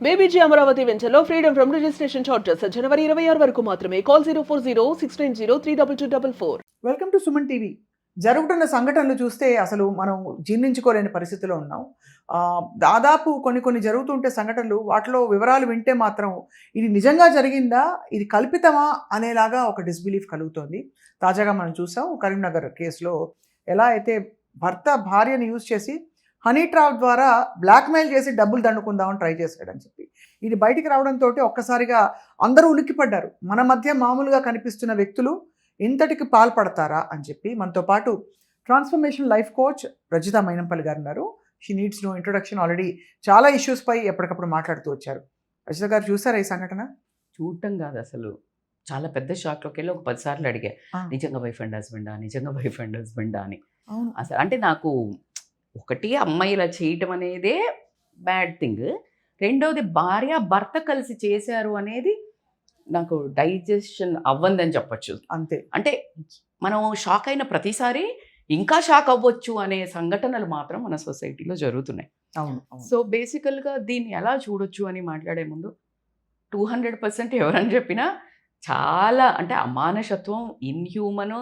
బేబీజీ అమరావతి వెంచర్లో freedom from registration charges జనవరి 26 వరకు మాత్రమే. Call 04069032244. Welcome to Suman TV. జరుగుతున్న సంఘటనలు చూస్తే అసలు మనం జీర్ణించుకోలేని పరిస్థితిలో ఉన్నాం. దాదాపు కొన్ని జరుగుతుంటే సంఘటనలు వాటిలో వివరాలు వింటే మాత్రం ఇది నిజంగా జరిగిందా, ఇది కల్పితమా అనేలాగా ఒక డిస్బిలీఫ్ కలుగుతోంది. తాజాగా మనం చూసాం కరీంనగర్ కేసులో ఎలా అయితే భర్త భార్యను యూజ్ చేసి హనీ ట్రాప్ ద్వారా బ్లాక్మెయిల్ చేసి డబ్బులు దండుకుందామని ట్రై చేశాడని చెప్పి ఇది బయటికి రావడంతో ఒక్కసారిగా అందరూ ఉలిక్కిపడ్డారు. మన మధ్య మామూలుగా కనిపిస్తున్న వ్యక్తులు ఇంతటికి పాల్పడతారా అని చెప్పి. మనతో పాటు transformation life coach Rajitha Mainampalli గారు ఉన్నారు. She needs no introduction. Already చాలా ఇష్యూస్ పై ఎప్పటికప్పుడు మాట్లాడుతూ వచ్చారు. రజిత గారు చూసారా ఈ సంఘటన? చూడటం కాదు, అసలు చాలా పెద్ద షాక్లోకి వెళ్ళి ఒక 10 సార్లు అడిగా, నిజంగా వైఫ్ అండ్ హస్బెండా, నిజంగా వైఫ్ అండ్ హస్బెండా అని. అవును, అసలు అంటే నాకు ఒకటి అమ్మాయి ఇలా చేయటం అనేదే బ్యాడ్ థింగ్, రెండోది భార్య భర్త కలిసి చేశారు అనేది నాకు డైజెషన్ అవ్వందని చెప్పచ్చు. అంతే. అంటే మనం షాక్ అయిన ప్రతిసారి ఇంకా షాక్ అవ్వచ్చు అనే సంఘటనలు మాత్రం మన సొసైటీలో జరుగుతున్నాయి. అవును. సో బేసికల్గా దీన్ని ఎలా చూడొచ్చు అని మాట్లాడే ముందు 200% ఎవరని చెప్పినా చాలా అంటే అమానుషత్వం, ఇన్హ్యూమన్,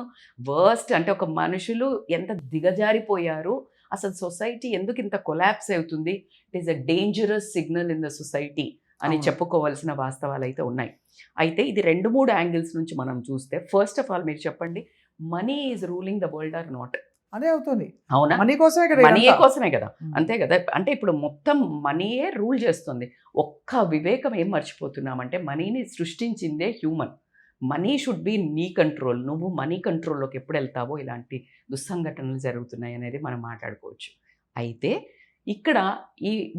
వర్స్ట్. అంటే ఒక మనుషులు ఎంత దిగజారిపోయారు, అసలు సొసైటీ ఎందుకు ఇంత కొలాప్స్ అవుతుంది, it is a dangerous signal in the society అని చెప్పుకోవాల్సిన వాస్తవాలు అయితే ఉన్నాయి. అయితే ఇది 2-3 యాంగిల్స్ నుంచి మనం చూస్తే, ఫస్ట్ ఆఫ్ ఆల్ మీరు చెప్పండి, money is ruling the world or not? అదే అవుతుంది. అవునా? మనీ కోసమే కదా, మనీయే కోసమే కదా, అంతే కదా. అంటే ఇప్పుడు మొత్తం మనీయే రూల్ చేస్తుంది. ఒక్క వివేకం ఏం మర్చిపోతున్నామంటే, మనీని సృష్టించిందే హ్యూమన్. మనీ షుడ్ బి నీ కంట్రోల్. నువ్వు మనీ కంట్రోల్లోకి ఎప్పుడు వెళ్తావో ఇలాంటి దుస్సంఘటనలు జరుగుతున్నాయి అనేది మనం మాట్లాడుకోవచ్చు. అయితే ఇక్కడ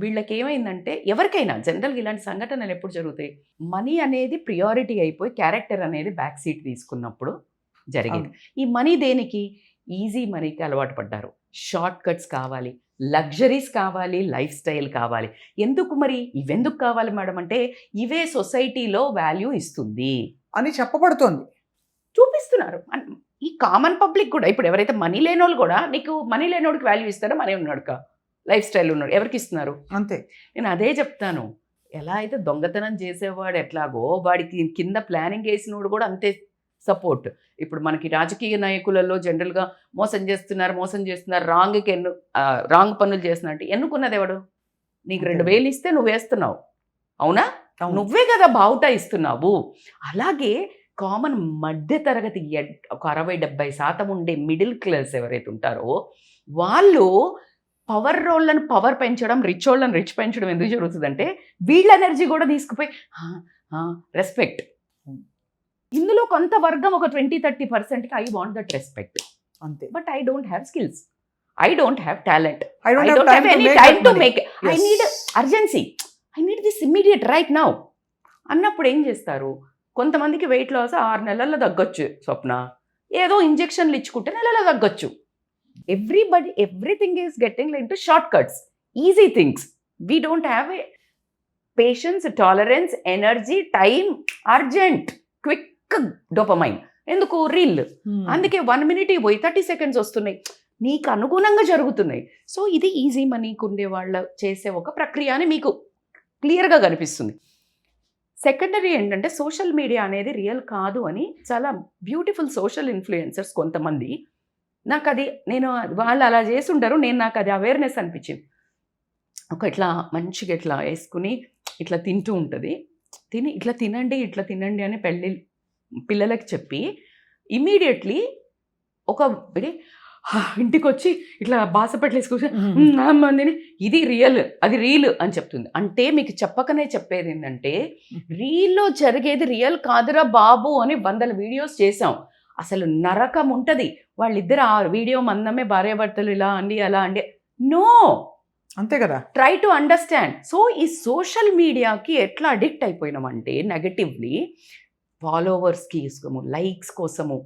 వీళ్ళకి ఏమైందంటే, ఎవరికైనా జనరల్గా ఇలాంటి సంఘటనలు ఎప్పుడు జరుగుతాయి, మనీ అనేది ప్రియారిటీ అయిపోయి క్యారెక్టర్ అనేది బ్యాక్ సీట్ తీసుకున్నప్పుడు జరిగేది. ఈ మనీ దేనికి? ఈజీ మనీకి అలవాటు పడ్డారు. షార్ట్ కట్స్ కావాలి, లగ్జరీస్ కావాలి, లైఫ్ స్టైల్ కావాలి. ఎందుకు మరి ఇవెందుకు కావాలి మేడం అంటే, ఇవే సొసైటీలో వాల్యూ ఇస్తుంది అని చెప్పబడుతోంది, చూపిస్తున్నారు. ఈ కామన్ పబ్లిక్ కూడా, ఇప్పుడు ఎవరైతే మనీ లేని వాళ్ళు కూడా, నీకు మనీ లేనివాడికి వాల్యూ ఇస్తారో, మనీ ఉన్నాడుక లైఫ్ స్టైల్ ఉన్నాడు ఎవరికి ఇస్తున్నారు? అంతే. నేను అదే చెప్తాను. ఎలా అయితే దొంగతనం చేసేవాడు ఎట్లాగో, వాడికి కింద ప్లానింగ్ వేసినోడు కూడా అంతే సపోర్ట్. ఇప్పుడు మనకి రాజకీయ నాయకులలో జనరల్గా మోసం చేస్తున్నారు, రాంగ్ పనులు చేస్తున్నట్టు ఎన్నుకున్నది ఎవడు? నీకు 2000 ఇస్తే నువ్వు వేస్తున్నావు, అవునా? నువ్వే కదా బావుటా ఇస్తున్నావు. అలాగే కామన్ మధ్య తరగతి ఒక 60-70% ఉండే మిడిల్ క్లాస్ ఎవరైతే ఉంటారో వాళ్ళు పవర్ రోళ్ళను పవర్ పెంచడం, రిచ్ వాళ్ళని రిచ్ పెంచడం ఎందుకు జరుగుతుందంటే, వీళ్ళ ఎనర్జీ కూడా తీసుకుపోయి రెస్పెక్ట్. ఇందులో కొంత వర్గం ఒక 20-30%కి ఐ వాంట్ దట్ రెస్పెక్ట్, అంతే. But I don't have skills, I don't have talent, I don't have any time to make it. I need urgency, I need this immediate right now అన్నప్పుడు ఏం చేస్తారు? కొంతమందికి weight loss 6 నెలల్లో తగ్గొచ్చు స్వప్న, ఏదో ఇంజెక్షన్లు ఇచ్చుకుంటే నెలలో తగ్గొచ్చు. Everything is getting into shortcuts, easy things. We don't have a patience, tolerance, energy, time, urgent, quick dopamine. ఎందుకు? రీల్. అందుకే 1 minute పోయి 30 seconds వస్తున్నాయి, నీకు అనుగుణంగా జరుగుతున్నాయి. సో ఇది ఈజీ మనీకి ఉండే వాళ్ళు చేసే ఒక ప్రక్రియ అని మీకు క్లియర్గా కనిపిస్తుంది. సెకండరీ ఏంటంటే, సోషల్ మీడియా అనేది రియల్ కాదు అని చాలా బ్యూటిఫుల్ సోషల్ ఇన్ఫ్లుయెన్సర్స్ కొంతమంది, నేను వాళ్ళు అలా చేసి ఉంటారు, నాకు అది అవేర్నెస్ అనిపించింది. ఇట్లా మంచిగా ఇట్లా వేసుకుని ఇట్లా తింటూ ఉంటుంది, తిని ఇట్లా తినండి అని పిల్లలకి చెప్పి ఇమీడియట్లీ ఇంటికి వచ్చి ఇట్లా బాసపట్లు వేసుకొని ఇది రియల్, అది రీల్ అని చెప్తుంది. అంటే మీకు చెప్పకనే చెప్పేది ఏంటంటే, రీల్లో జరిగేది రియల్ కాదురా బాబు అని 100 వీడియోస్ చేసాం. అసలు నరకం ఉంటుంది. వాళ్ళిద్దరు ఆ వీడియో మందమే భార్యాభర్తలు ఇలా అండి అలా అండి. నో, అంతే కదా. Try to understand. సో ఈ సోషల్ మీడియాకి ఎట్లా అడిక్ట్ అయిపోయినామంటే, నెగటివ్లీ ఫాలోవర్స్కి కోసము, లైక్స్ కోసము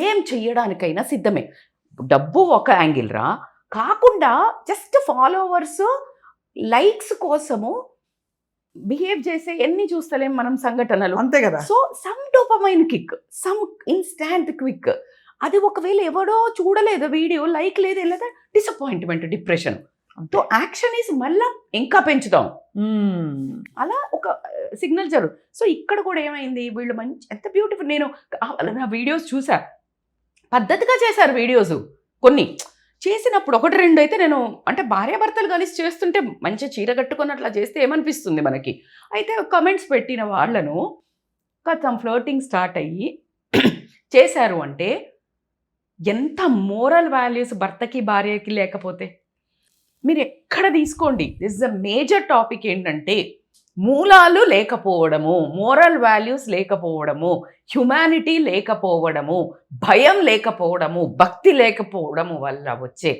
ఏం చెయ్యడానికైనా సిద్ధమే. డబ్బు ఒక యాంగిల్ రా, కాకుండా జస్ట్ ఫాలోవర్స్, లైక్స్ కోసము బిహేవ్ చేసే ఎన్ని చూస్తలేం మనం సంఘటనలు, అంతే కదా. So some dopamine kick, some instant quick. అది ఒకవేళ ఎవడో చూడలేదు వీడియో, లైక్ లేదు, లేదా disappointment, depression. So action is మళ్ళా ఇంకా పెంచుదాం, అలా ఒక సిగ్నల్ జరుగు. సో ఇక్కడ కూడా ఏమైంది, వీళ్ళు మంచి ఎంత బ్యూటిఫుల్, నేను నా వీడియోస్ చూసా, పద్ధతిగా చేశారు వీడియోస్. కొన్ని చేసినప్పుడు ఒకటి రెండు అయితే నేను అంటే భార్యాభర్తలు కలిసి చేస్తుంటే మంచి చీర కట్టుకొని అట్లా చేస్తే ఏమనిపిస్తుంది మనకి. అయితే కమెంట్స్ పెట్టిన వాళ్ళను కొంచెం ఫ్లోటింగ్ స్టార్ట్ అయ్యి చేశారు అంటే ఎంత మోరల్ వాల్యూస్ భర్తకి భార్యకి లేకపోతే. మీరు ఎక్కడ తీసుకోండి, this is a major topic ఏంటంటే మూలాలు లేకపోవడము, మోరల్ వాల్యూస్ లేకపోవడము, హ్యుమానిటీ లేకపోవడము, భయం లేకపోవడము, భక్తి లేకపోవడము వల్ల వచ్చే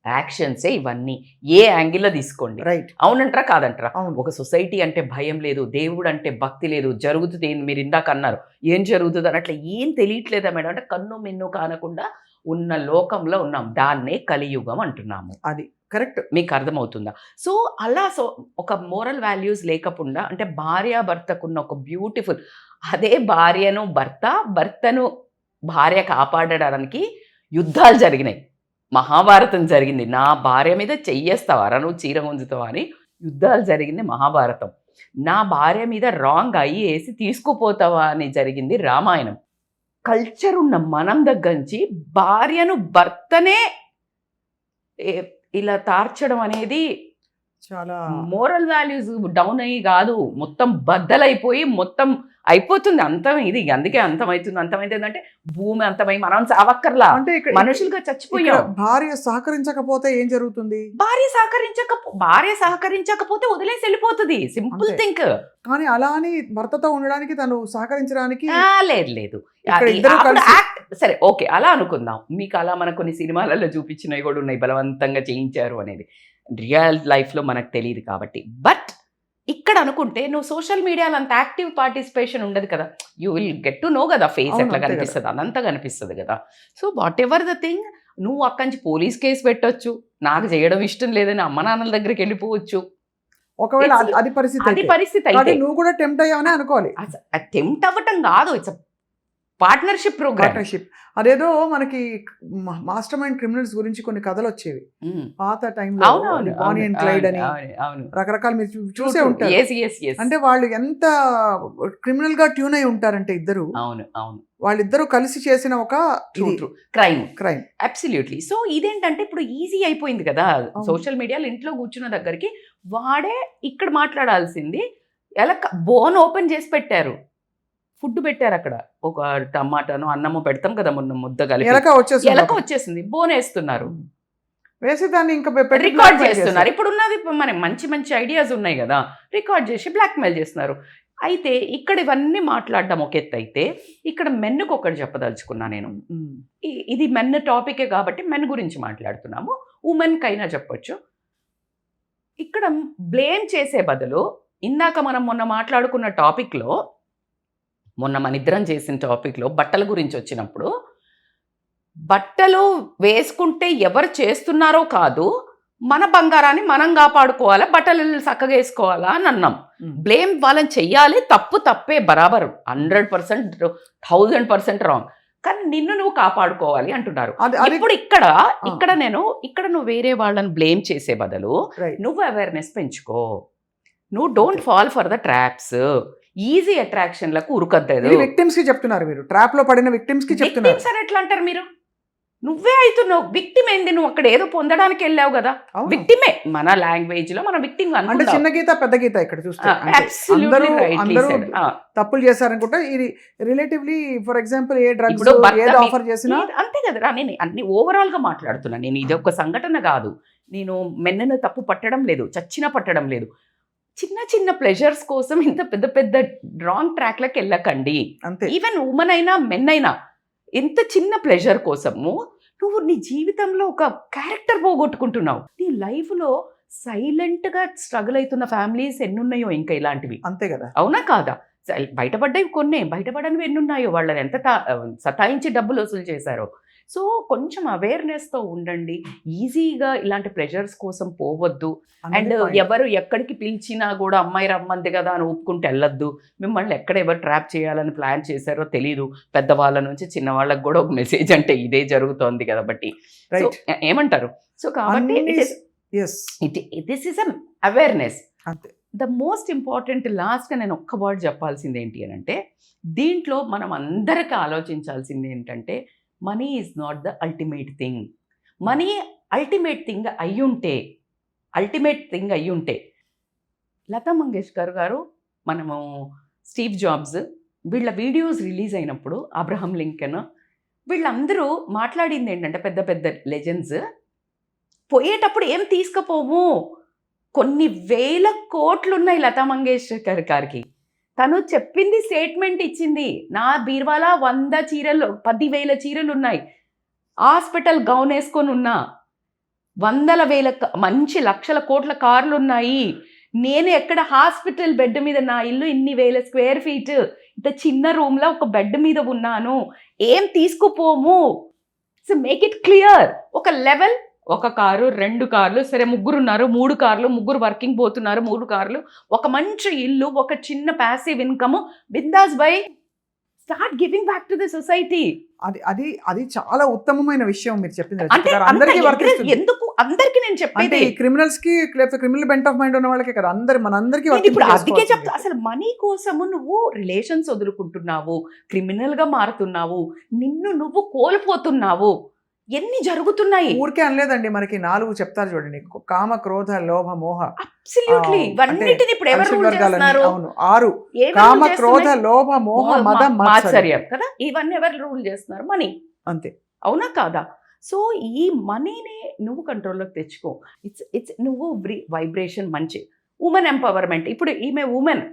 యాక్షన్సే ఇవన్నీ. ఏ యాంగిల్లో తీసుకోండి, రైట్, అవునంటారా కాదంటారా? అవును. ఒక సొసైటీ అంటే భయం లేదు, దేవుడు అంటే భక్తి లేదు, జరుగుతుంది మీరు ఇందాక అన్నారు ఏం జరుగుతుంది అని, అట్లా ఏం తెలియట్లేదా మేడం అంటే కన్ను మిన్ను కానకుండా ఉన్న లోకంలో ఉన్నాం, దాన్నే కలియుగం అంటున్నాము. అది కరెక్ట్, మీకు అర్థమవుతుందా? సో అలా ఒక మోరల్ వాల్యూస్ లేకుండా అంటే భార్యాభర్తకున్న ఒక బ్యూటిఫుల్, అదే భర్తను భార్య కాపాడడానికి యుద్ధాలు జరిగినాయి. మహాభారతం జరిగింది, నా భార్య మీద చెయ్యేస్తావారా నువ్వు చీర గుంజుతావా అని యుద్ధాలు జరిగింది మహాభారతం. నా భార్య మీద రాంగ్ అయ్యి వేసి తీసుకుపోతావా అని జరిగింది రామాయణం. కల్చర్ ఉన్న మనం దగ్గర నుంచి భర్తనే ఇలా తార్చడం అనేది చాలా మోరల్ వాల్యూస్ డౌన్ అయ్యి కాదు, మొత్తం బద్దలైపోయి మొత్తం అయిపోతుంది, అంతం. ఇది అందుకే అంతమైతుంది అంటే భూమి అంతమై మనం చావక్కర్లా, అంటే మనుషులుగా చచ్చిపోయాం. భార్య సహకరించకపోతే ఏం జరుగుతుంది? భార్య సహకరించకపోతే వదిలేసి వెళ్ళిపోతుంది, సింపుల్ థింక్. కానీ అలా అని భర్తతో ఉండడానికి తను సహకరించడానికి లేదు. ఇద్దరు సరే ఓకే అలా అనుకుందాం, మీకు అలా మన కొన్ని సినిమాలలో చూపించినవి కూడా ఉన్నాయి, బలవంతంగా చేయించారు అనేది. రియల్ లైఫ్లో మనకు తెలియదు కాబట్టి. బట్ ఇక్కడ అనుకుంటే నువ్వు సోషల్ మీడియాలో అంత యాక్టివ్ పార్టిసిపేషన్ ఉండదు కదా, you will get to know కదా ఫేస్ ఎట్లా కనిపిస్తుంది, అదంతా కనిపిస్తుంది కదా. So what ever the thing, నువ్వు అక్కడి నుంచి పోలీస్ కేసు పెట్టొచ్చు, నాకు చేయడం ఇష్టం లేదని అమ్మ నాన్నల దగ్గరికి వెళ్ళిపోవచ్చు. ఒకవేళ అది పరిస్థితి అయితే నువ్వు కూడా టెంప్ట్ అయ్యావని అనుకోవాలి. టెంప్ట్ అవ్వటం కాదు, ఇట్స్ పార్ట్నర్షిప్ ప్రోగ్రామ్. అదేదో మనకి మాస్టర్ మైండ్ క్రిమినల్స్ గురించి కొన్ని కథలు వచ్చేవి పాత టైంలో, బానీ అండ్ క్లైడ్ అని రకరకాల మీరు చూసే ఉంటారు. అంటే వాళ్ళు ఎంత క్రిమినల్ గా ట్యూన్ అయి ఉంటారంటే ఇద్దరు, వాళ్ళిద్దరూ కలిసి చేసిన ఒక క్రైమ్. అబ్సల్యూట్లీ. సో ఇదేంటంటే ఇప్పుడు ఈజీ అయిపోయింది కదా సోషల్ మీడియాలో, ఇంట్లో కూర్చున్న దగ్గరికి వాడే ఇక్కడ మాట్లాడాల్సింది ఎలా బోన్ ఓపెన్ చేసి పెట్టారు, ఫుడ్ పెట్టారు అక్కడ, ఒక టమాటాను అన్నము పెడతాం కదా మొన్న ముద్ద కలిపి, ఎలక వచ్చేసింది, బోనేస్తున్నారు, వేసి దాన్ని ఇంకా రికార్డ్ చేస్తున్నారు. ఇప్పుడు ఉన్నది మన మంచి ఐడియాస్ ఉన్నాయి కదా, రికార్డ్ చేసి బ్లాక్మెయిల్ చేస్తున్నారు. అయితే ఇక్కడ ఇవన్నీ మాట్లాడడం ఒక ఎత్తు అయితే, ఇక్కడ మెన్నుకు ఒకటి చెప్పదలుచుకున్నా నేను. ఇది మెన్ టాపికే కాబట్టి మెన్ గురించి మాట్లాడుతున్నాము, ఉమెన్కి అయినా చెప్పొచ్చు. ఇక్కడ బ్లేమ్ చేసే బదులు ఇందాక మనం మొన్న మాట్లాడుకున్న టాపిక్లో, మొన్న మన ఇద్దరం చేసిన టాపిక్లో బట్టల గురించి వచ్చినప్పుడు, బట్టలు వేసుకుంటే ఎవరు చేస్తున్నారో కాదు, మన బంగారాన్ని మనం కాపాడుకోవాలా, బట్టలు చక్కగా వేసుకోవాలా అని అన్నాం. బ్లేమ్ వాళ్ళని చెయ్యాలి, తప్పే, బరాబరు 100% 1000% రాంగ్, కానీ నిన్ను నువ్వు కాపాడుకోవాలి అంటున్నారు. ఇప్పుడు ఇక్కడ నువ్వు వేరే వాళ్ళని బ్లేమ్ చేసే బదులు నువ్వు అవేర్నెస్ పెంచుకో, నువ్వు don't fall for the traps, easy అట్రాక్షన్లకు ఉరుకద్దు. విక్టిమ్స్ కి చెప్తున్నారు మీరు, ట్రాప్ లో పడిన విక్టిమ్స్ కి చెప్తున్నారు. సరే ఎట్లా అంటారు మీరు, నువ్వే అవుతున్నావు విక్టిమ్. ఏంది, నువ్వు అక్కడ ఏదో పొందడానికి వెళ్ళావు కదా, విక్టిమే. మన లాంగ్వేజ్ లో మన విక్టిమ్ అంటే చిన్న గీత పెద్ద గీత ఇక్కడ చూస్తే అందరూ తప్పులు చేశారనుకుంటా. ఇది relatively for example A drugs ఏదో ఆఫర్ చేసినా అంతే కదరా. నేను అన్ని ఓవరాల్ గా మాట్లాడుతున్నా, నేను ఇది ఒక సంఘటన కాదు, నేను మెన్నను తప్పు పట్టడం లేదు, చచ్చినా పట్టడం లేదు. చిన్న ప్లెజర్స్ కోసం ఇంత పెద్ద రాంగ్ ట్రాక్లకు వెళ్ళకండి. ఈవెన్ ఉమెన్ అయినా మెన్ అయినా ఎంత చిన్న ప్లెజర్ కోసము నువ్వు నీ జీవితంలో ఒక క్యారెక్టర్ పోగొట్టుకుంటున్నావు. నీ లైఫ్లో సైలెంట్గా స్ట్రగుల్ అవుతున్న ఫ్యామిలీస్ ఎన్నున్నాయో ఇంకా ఇలాంటివి, అంతే కదా, అవునా కాదా? బయటపడ్డవి కొన్నే, బయటపడనివి ఎన్నున్నాయో, వాళ్ళని ఎంత సతాయించి డబ్బులు వసూలు చేశారో. సో కొంచెం అవేర్నెస్తో ఉండండి, ఈజీగా ఇలాంటి ప్లెజర్స్ కోసం పోవద్దు. అండ్ ఎవరు ఎక్కడికి పిలిచినా కూడా అమ్మాయి రమ్మంది కదా అని ఒప్పుకుంటే వెళ్ళొద్దు. మిమ్మల్ని ఎక్కడ ఎవరు ట్రాప్ చేయాలని ప్లాన్ చేశారో తెలీదు. పెద్దవాళ్ళ నుంచి చిన్నవాళ్ళకి కూడా ఒక మెసేజ్ అంటే ఇదే జరుగుతోంది కాబట్టి ఏమంటారు. సో కాబట్టి ఎస్ దిస్ ఈస్ అవేర్నెస్. అంతే. ద మోస్ట్ ఇంపార్టెంట్ లాస్ట్గా నేను ఒక్క వర్డ్ చెప్పాల్సింది ఏంటి అని అంటే, దీంట్లో మనం అందరికీ ఆలోచించాల్సింది ఏంటంటే, money is not the ultimate thing. Money ultimate thing అయ్యుంటే లతా మంగేష్కర్ గారు, మనము స్టీవ్ జాబ్స్, వీళ్ళ వీడియోస్ రిలీజ్ అయినప్పుడు అబ్రహం లింకన్, వీళ్ళందరూ మాట్లాడింది ఏంటంటే, పెద్ద పెద్ద లెజెండ్స్, పోయేటప్పుడు ఏం తీసుకుపోము, కొన్ని వేల కోట్లు ఉన్నాయి లతా మంగేష్కర్ గారికి. తను చెప్పింది, స్టేట్మెంట్ ఇచ్చింది, నా బీర్వాలా 100 చీరలు 10,000 చీరలు ఉన్నాయి, హాస్పిటల్ గౌన్ వేసుకొని ఉన్నా, 100,000 మంచి లక్షల కోట్ల కార్లు ఉన్నాయి, నేను ఎక్కడ హాస్పిటల్ బెడ్ మీద, నా ఇల్లు ఇన్ని వేల స్క్వేర్ ఫీట్, ఇంత చిన్న రూమ్లో ఒక బెడ్ మీద ఉన్నాను, ఏం తీసుకుపోము. So make it clear. ఒక లెవెల్, ఒక కారు, 2 కార్లు, సరే 3 ఉన్నారు, 3 కార్లు, 3 వర్కింగ్ పోతున్నారు, 3 కార్లు, ఒక మంచి ఇల్లు, ఒక చిన్న passive income, bindaas by start giving back to the society. అది అది అది చాలా ఉత్తమమైన విషయం మీరు చెప్పింది. అంటే అందరికీ వర్తిస్తుంది. ఎందుకు అందరికి నేను అంటే చెప్పేది, ఈ క్రిమినల్స్ కి లేకపోతే క్రిమినల్ బెంట్ ఆఫ్ మైండ్ ఉన్న వాళ్ళకే కదా, మనందరికీ నేను ఇప్పుడు అందుకే వర్తింపజేసుకోవాల్సింది. చెప్తా, అసలు మనీ కోసము నువ్వు రిలేషన్స్ వదులుకుంటున్నావు, క్రిమినల్ గా మారుతున్నావు, నిన్ను నువ్వు కోల్పోతున్నావు, ఎన్ని జరుగుతున్నాయి. ఊరికే అనలేదండి, మనకి 4 చెప్తారు చూడండి, కామ, క్రోధ, లోభ, మోహ. అబ్సల్యూట్లీ. ఇవన్నిటిని ఇప్పుడు ఎవరు రూల్ చేస్తున్నారు? అవును, 6 ఏవి కామ, rule క్రోధ, చేస్తున్నాయి? లోభ, మోహ, మద, మాత్సర్యం. మాత్సర్యం కదా, ఇవన్నీ ఎవరు రూల్ చేస్తున్నారు? మనీ. అంతే. అవునా కాదా? సో ఈ మనీని నువ్వు కంట్రోల్లోకి తెచ్చుకో. ఇట్స్ నువ్వు వైబ్రేషన్ మంచి, ఉమెన్ ఎంపవర్మెంట్. ఇప్పుడు ఈమె ఉమెన్,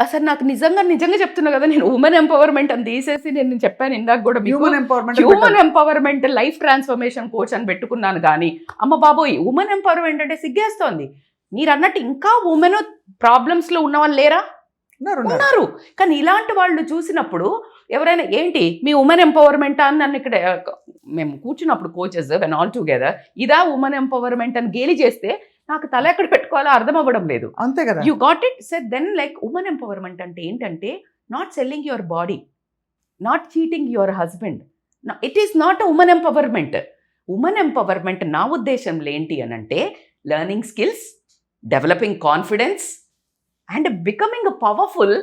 అసలు నాకు నిజంగా చెప్తున్నా కదా, నేను ఉమెన్ ఎంపవర్మెంట్ అని తీసేసి నేను చెప్పాను ఇందాక కూడా, human empowerment. Human empowerment life transformation coach అని పెట్టుకున్నాను. కానీ అమ్మ బాబోయ్, ఉమెన్ ఎంపవర్మెంట్ అంటే సిగ్గేస్తోంది. మీరు అన్నట్టు ఇంకా ఉమెన్ ప్రాబ్లమ్స్లో ఉన్న వాళ్ళు లేరా? ఉన్నారు. కానీ ఇలాంటి వాళ్ళు చూసినప్పుడు ఎవరైనా ఏంటి మీ ఉమెన్ ఎంపవర్మెంట్ అని నన్ను ఇక్కడ మేము కూర్చున్నప్పుడు కోచెస్ వెన్ ఆల్ టుగెదర్, ఇదా ఉమెన్ ఎంపవర్మెంట్ అని గేలి చేస్తే నాకు తల ఎక్కడ పెట్టుకోవాలో అర్థం అవ్వడం లేదు. అంతే కదా. You got it. Set then like women empowerment అంటే ఏంటంటే, not selling your body, not cheating your husband. It is not a women empowerment. Women empowerment నా ఉద్దేశంలో ఏంటి అని అంటే, learning skills, developing confidence and becoming powerful.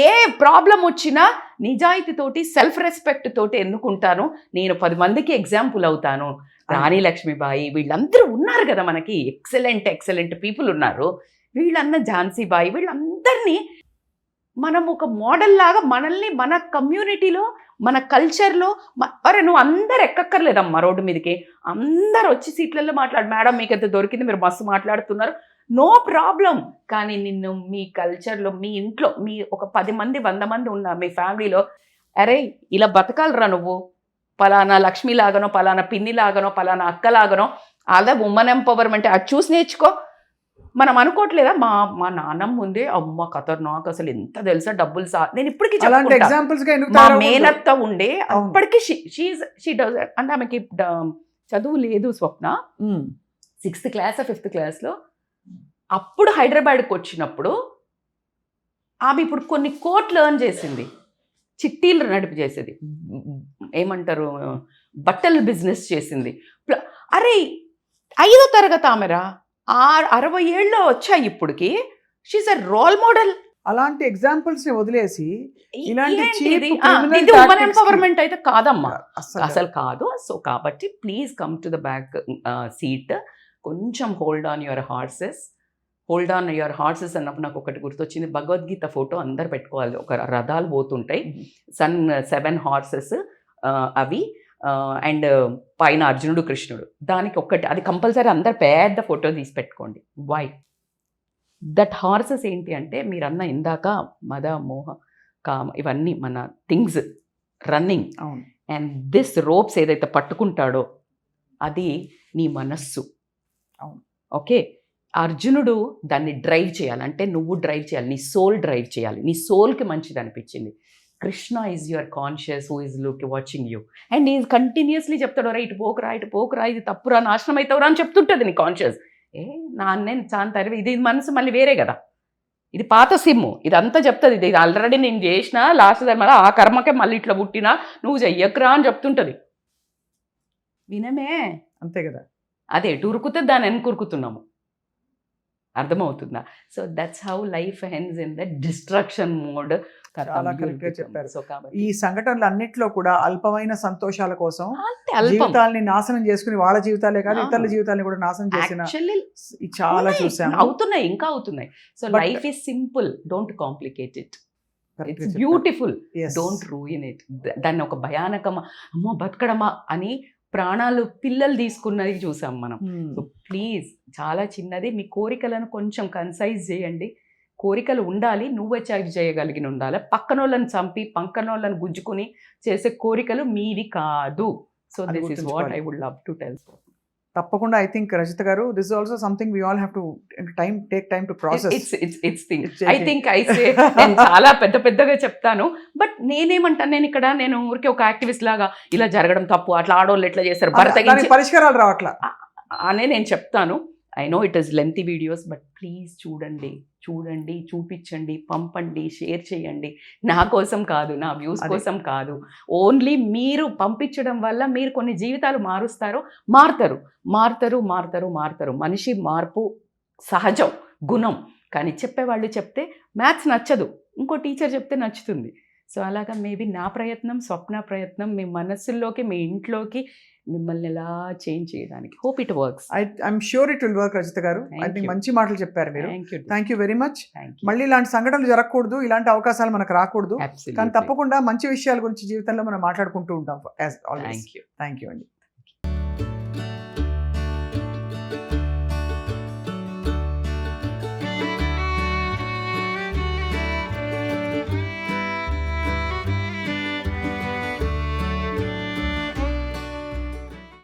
ఏ problem వచ్చినా నిజాయితీతోటి, సెల్ఫ్ రెస్పెక్ట్ తోటి ఎన్నుకుంటాను, నేను 10 మందికి ఎగ్జాంపుల్ అవుతాను. రాణి లక్ష్మీబాయి, వీళ్ళందరూ ఉన్నారు కదా మనకి, ఎక్సలెంట్ పీపుల్ ఉన్నారు. వీళ్ళన్న ఝాన్సీబాయి, వీళ్ళందరినీ మనం ఒక మోడల్ లాగా, మనల్ని మన కమ్యూనిటీలో, మన కల్చర్లో, అరే నువ్వు అందరు ఎక్కక్కర్లేదమ్మా రోడ్డు మీదకి, అందరు వచ్చి సీట్లలో మాట్లాడు, మేడం మీకు ఎంత దొరికింది, మీరు మస్తు మాట్లాడుతున్నారు, నో ప్రాబ్లం. కానీ నిన్ను మీ కల్చర్లో, మీ ఇంట్లో, మీ ఒక 10 మంది 100 మంది ఉన్న మీ ఫ్యామిలీలో, అరే ఇలా బతకాలరా నువ్వు, పలానా లక్ష్మి లాగనో, పలానా పిన్ని లాగనో, పలానా అక్క లాగనో, అదే ఉమెన్ ఎంపవర్మెంట్, అది చూసి నేర్చుకో. మనం అనుకోవట్లేదా, మా నాన్నమ్మ ముందే అమ్మ ఖతర్నాక్, అసలు ఎంత తెలుసా డబ్బులు నేను ఇప్పటికీ మా మేనత్త ఉండే, అప్పటికి షీ డస్. అంటే ఆమెకి చదువు లేదు స్వప్న, 6th క్లాస్ 5th క్లాస్లో. అప్పుడు హైదరాబాద్కి వచ్చినప్పుడు ఆమె ఇప్పుడు కొన్ని కోట్లు ఎర్న్ చేసింది, చిట్టీలు నడిపి చేసేది, ఏమంటారు బట్టల బిజినెస్ చేసింది. అరే 5వ తరగతి ఆమెరా, 60 ఏళ్ళు వచ్చాయి ఇప్పటికి. She's a role model. అలాంటి ఎగ్జాంపుల్స్ ని వదిలేసి ఇలాంటి ఇది ఉమెన్ ఎంపవర్మెంట్ అయితే కాదమ్మా, అసలు కాదు. సో కాబట్టి please come to the back seat, కొంచెం హోల్డ్ ఆన్ యువర్ హార్సెస్. అన్నప్పుడు నాకు ఒకటి గుర్తొచ్చింది, భగవద్గీత ఫోటో అందరు పెట్టుకోవాలి. ఒక రథాలు పోతుంటాయి, 7 హార్సెస్ అవి, అండ్ పైన అర్జునుడు కృష్ణుడు, దానికి ఒకటి అది కంపల్సరీ అందరు పెద్ద ఫోటో తీసి పెట్టుకోండి. వై దట్ హార్సెస్ ఏంటి అంటే, మీరు అన్న ఇందాక మద, మోహ, కామ, ఇవన్నీ మన things running. And this ropes ఏదైతే పట్టుకుంటాడో అది నీ మనస్సు. ఓకే, అర్జునుడు దాన్ని డ్రైవ్ చేయాలి, అంటే నువ్వు డ్రైవ్ చేయాలి, నీ సోల్ డ్రైవ్ చేయాలి, నీ సోల్కి మంచిది అనిపించింది. Krishna is your conscious who is watching you, and is continuously చెప్తాడు, రా ఇటు పోకురా, ఇది తప్పురా, నాశనం అవుతావురా అని చెప్తుంటుంది నీ కాన్షియస్. నాన్నేను చాన్ తరివి, ఇది మనసు మళ్ళీ వేరే కదా, ఇది పాత సిమ్ము, ఇదంతా చెప్తుంది, ఇది ఆల్రెడీ నేను చేసిన లాస్ట్ టైం, ఆ కర్మకే మళ్ళీ ఇట్లా పుట్టినా నువ్వు చెయ్యకురా అని చెప్తుంటుంది. వినమే, అంతే కదా. అదే ఎటు ఉరుకుతే దాని వెనక ఉరుకుతున్నాము. అర్థమవుతుందా? So that's how life hence in the destruction mode. చాలా correct గా చెప్పారు. సో కాబట్టి ఈ సంఘటనలు అన్నిట్లో కూడా అల్పమైన సంతోషాల కోసం అంతే అల్పం. జీవితాల్ని నాశనం చేసుకుని వాళ్ళ జీవితాలే కాదు ఆ. ఇతరుల జీవితాన్ని కూడా నాశనం చేసిన యాక్చువల్లీ చాలా చూసాము. అవుతున్నాయి, ఇంకా అవుతున్నాయి. So But- life is simple, don't complicate it. Correct గా ఇట్స్ చెప్పారు. Beautiful, Yes. Don't ruin it. దాన్ని ఒక భయానకమా, అమ్మో బతకడమా అని ప్రాణాలు పిల్లలు తీసుకున్నది చూసాం మనం. Hmm. సో ప్లీజ్ చాలా చిన్నది, మీ కోరికలను కొంచెం కన్సైజ్ చేయండి. కోరికలు ఉండాలి, నువ్వు అచీవ్ చేయగలిగిన ఉండాలి. పక్కనోళ్ళని చంపి పక్కనోళ్ళని గుంజుకుని చేసే కోరికలు మీవి కాదు. సో అది దిస్ ఇస్ వాట్ గుర్తుంచుకోవాలి. I would love to tell. తప్పకుండా ఐ థింక్ రజిత గారు this is also something we all have to take time to process. It's thing. It's I taking- think I say నేను చాలా పెద్దగా చెప్తాను. But నేనేమంటాను, నేను ఊరికే ఒక యాక్టివిస్ట్ లాగా ఇలా జరగడం తప్పు, అట్లా ఆడోళ్ళు ఎట్లా చేస్తారు, భర్త దానికి పరిష్కారాలు రావట్లా. అనే నేను చెప్తాను. I know it is lengthy videos, but please చూడండి, చూపించండి, పంపండి, షేర్ చేయండి. నా కోసం కాదు, నా వ్యూస్ అదే. కోసం కాదు. ఓన్లీ మీరు పంపించడం వల్ల మీరు కొన్ని జీవితాలు మారుతారు. మనిషి మార్పు సహజం, గుణం. కానీ చెప్పేవాళ్ళు చెప్తే మ్యాథ్స్ నచ్చదు, ఇంకో టీచర్ చెప్తే నచ్చుతుంది. సో అలాగా మేబీ నా ప్రయత్నం, స్వప్న ప్రయత్నం మీ మనస్సుల్లోకి, మీ ఇంట్లోకి మిమ్మల్ని ఎలా చేంజ్ చేయడానికి. Hope it works. I'm sure it will work Rajitha గారు. I Thank think you. మంచి మాటలు చెప్పారు మీరు. Thank you very much. Thank you. మళ్ళీ ఇలాంటి సంఘటనలు జరగకూడదు, ఇలాంటి అవకాశాలు మనకు రాకూడదు. కానీ Absolutely. తప్పకుండా మంచి విషయాల గురించి జీవితంలో మనం మాట్లాడుకుంటూ ఉంటాం. Thank you. థ్యాంక్ యూ అండి.